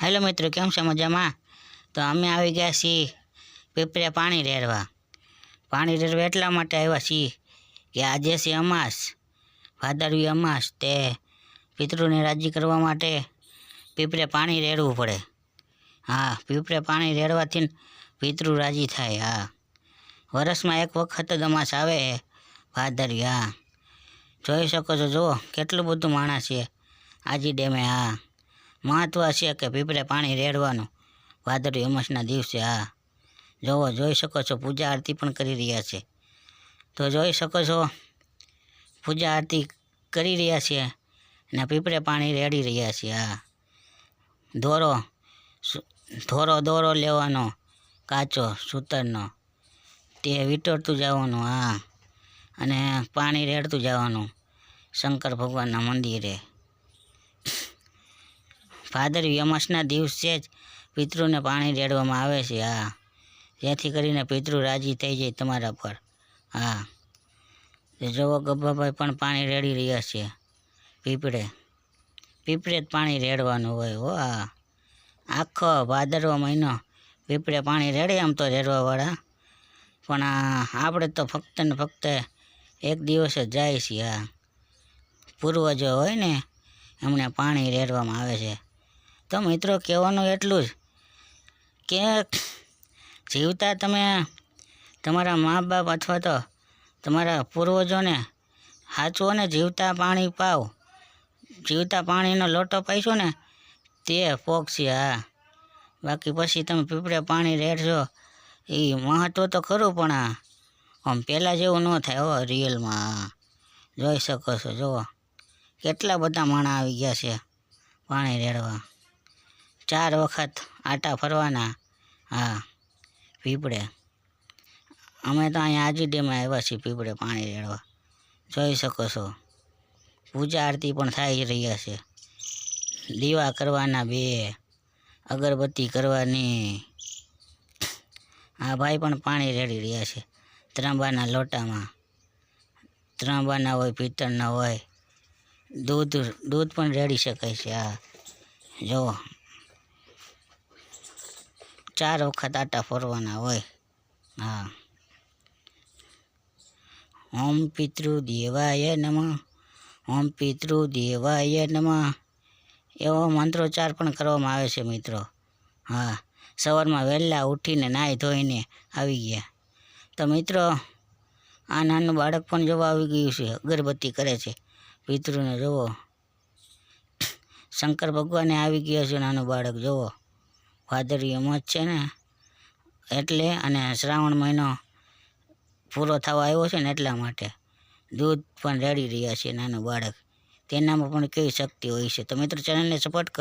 Hello મિત્રો, કેમ છો? મજામાં? તો અમે આવી ગયા છીએ પીપરે પાણી રેડવા. પાણી રેડવા એટલા માટે આવ્યા છીએ કે આજે છે અમાસ, ભાદરવી અમાસ. તે પિતૃને રાજી કરવા માટે પીપરે પાણી રેડવું પડે. હા, પીપરે પાણી રેડવાથી પિતૃ રાજી થાય. હા, વર્ષમાં એક વખત જ અમાસ આવે ભાદરવી. હા, જોઈ શકો છો, જુઓ કેટલું બધું માણસ છે આજી ડેમે. હા, મહત્વ છે કે પીપરે પાણી રેડવાનું ભાદરવી અમાસના દિવસે. હા, જોઈ શકો છો, પૂજા આરતી પણ કરી રહ્યા છે. તો જોઈ શકો છો, પૂજા આરતી કરી રહ્યા છે અને પીપરે પાણી રેડી રહ્યા છે. હા, દોરો લેવાનો, કાચો સૂતરનો, તે વીંટળતું જવાનું. હા, અને પાણી રેડતું જવાનું શંકર ભગવાનના મંદિરે. ભાદરવી અમાસના દિવસે જ પિતૃને પાણી રેડવામાં આવે છે. હા, જેથી કરીને પિતૃ રાજી થઈ જાય તમારા પર. હા, જુઓ ગબ્બાભાઈ પણ પાણી રેડી રહ્યા છે પીપરે જ પાણી રેડવાનું હોય. હો, હા, આખો ભાદરવો મહિનો પીપરે પાણી રેડે આમ તો રેડવાવાળા, પણ આપણે તો ફક્ત ને ફક્ત એક દિવસ જ જાય છે. હા, પૂર્વજો હોય ને એમને પાણી રેડવામાં આવે છે. તો મિત્રો, કહેવાનું એટલું જ કે જીવતા તમે તમારા મા બાપ અથવા તો તમારા પૂર્વજોને સાચવો ને જીવતા પાણી પાવ. જીવતા પાણીનો લોટો પાઈશો ને તે પોગશે. હા, બાકી પછી તમે પીપરે પાણી રેડશો એ મહત્વ તો ખરું, પણ આમ પહેલાં જેવું ન થાય. હો, રિયલમાં. જોઈ શકો છો, જુઓ કેટલા બધા માણસ આવી ગયા છે પાણી રેડવા. 4 વખત આટા ફરવાના. હા, પીપળે. અમે તો અહીંયા આજી ડેમાં આવ્યા છીએ પીપળે પાણી રેડવા. જોઈ શકો છો, પૂજા આરતી પણ થઈ રહ્યા છે. દીવા કરવાના 2, અગરબત્તી કરવાની. આ ભાઈ પણ પાણી રેડી રહ્યા છે ત્રાંબાના લોટામાં. ત્રાંબાના હોય, પિત્તળના હોય. દૂધ પણ રેડી શકાય છે. હા, જુઓ 4 વખત આટા ફરવાના હોય. હા, ઓમ પિતૃદેવાય નમઃ, ઓમ પિતૃદેવાય નમઃ, એવો મંત્રોચ્ચાર પણ કરવામાં આવે છે મિત્રો. હા, સવારમાં વહેલા ઉઠીને નાહી ધોઈને આવી ગયા. તો મિત્રો, આ નાનું બાળક પણ જોવા આવી ગયું છે, અગરબત્તી કરે છે પિતૃને. જુઓ, શંકર ભગવાને આવી ગયા છે નાનું બાળક. જુઓ, ભાદરવી અમાસ છે ને એટલે, અને શ્રાવણ મહિનો પૂરો થવા આવ્યો છે ને એટલા માટે દૂધ પણ રેડી રહ્યા છે નાનું બાળક. તેનામાં પણ કેવી શક્તિ હોય છે. તો મિત્રો, ચેનલને સપોર્ટ કરો.